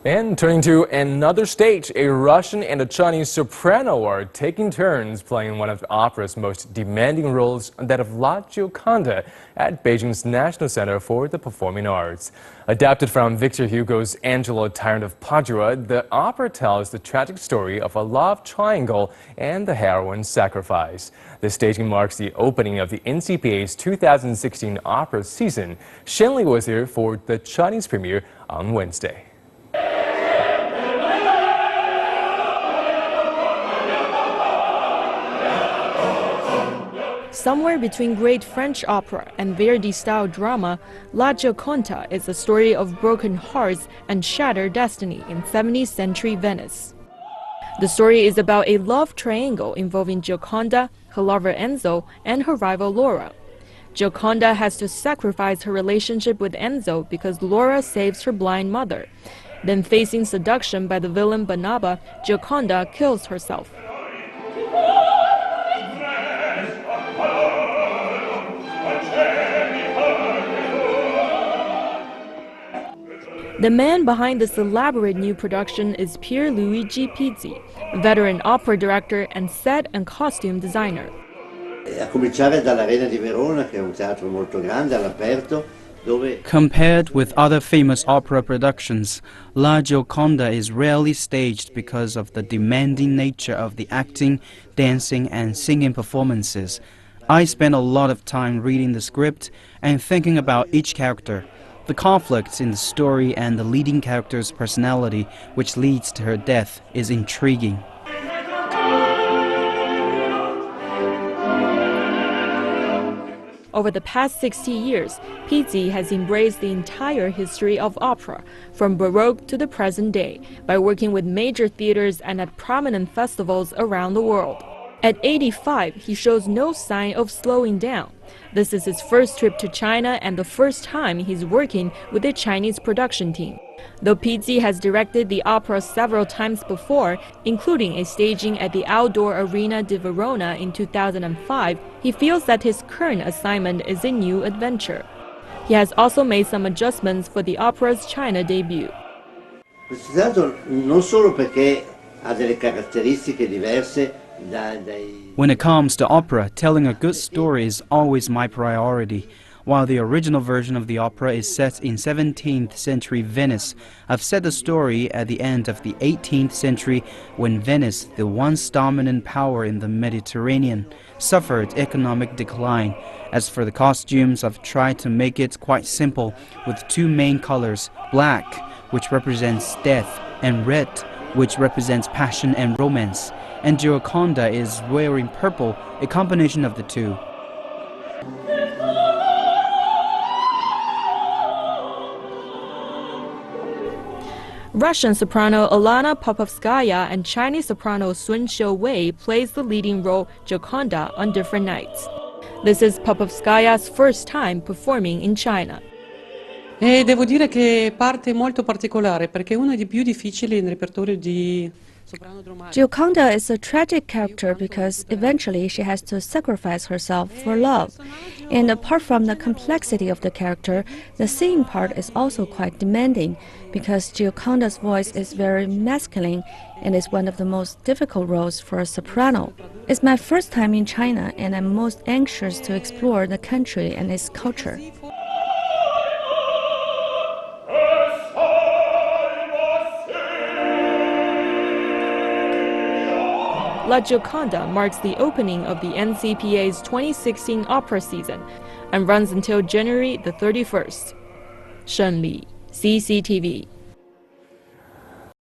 And turning to another stage, a Russian and a Chinese soprano are taking turns playing one of the opera's most demanding roles, that of La Gioconda, at Beijing's National Center for the Performing Arts. Adapted from Victor Hugo's Angelo, Tyrant of Padua, the opera tells the tragic story of a love triangle and the heroine's sacrifice. The staging marks the opening of the NCPA's 2016 opera season. Shenli was here for the Chinese premiere on Wednesday. Somewhere between great French opera and Verdi-style drama, La Gioconda is a story of broken hearts and shattered destiny in 17th century Venice. The story is about a love triangle involving Gioconda, her lover Enzo, and her rival Laura. Gioconda has to sacrifice her relationship with Enzo because Laura saves her blind mother. Then, facing seduction by the villain Barnaba, Gioconda kills herself. The man behind this elaborate new production is Pierluigi Pizzi, a veteran opera director and set and costume designer. Compared with other famous opera productions, La Gioconda is rarely staged because of the demanding nature of the acting, dancing, and singing performances. I spent a lot of time reading the script and thinking about each character. The conflicts in the story and the leading character's personality, which leads to her death, is intriguing. Over the past 60 years, Pizzi has embraced the entire history of opera, from Baroque to the present day, by working with major theaters and at prominent festivals around the world. At 85, he shows no sign of slowing down. This is his first trip to China and the first time he's working with a Chinese production team. Though Pizzi has directed the opera several times before, including a staging at the outdoor Arena di Verona in 2005, he feels that his current assignment is a new adventure. He has also made some adjustments for the opera's China debut. When it comes to opera, telling a good story is always my priority. While the original version of the opera is set in 17th century Venice, I've set the story at the end of the 18th century when Venice, the once dominant power in the Mediterranean, suffered economic decline. As for the costumes, I've tried to make it quite simple with two main colors, black, which represents death, and red, which represents passion and romance. And Gioconda is wearing purple, a combination of the two. Russian soprano Alana Popovskaya and Chinese soprano Sun Xiu-wei plays the leading role Gioconda on different nights. This is Popovskaya's first time performing in China. E devo dire che parte molto particolare perché è una dei più difficili nel repertorio di soprano dramatico. Gioconda is a tragic character because eventually she has to sacrifice herself for love. And apart from the complexity of the character, the singing part is also quite demanding because Gioconda's voice is very masculine and is one of the most difficult roles for a soprano. It's my first time in China and I'm most anxious to explore the country and its culture. La Gioconda marks the opening of the NCPA's 2016 opera season and runs until January the 31st. Shen Li, CCTV.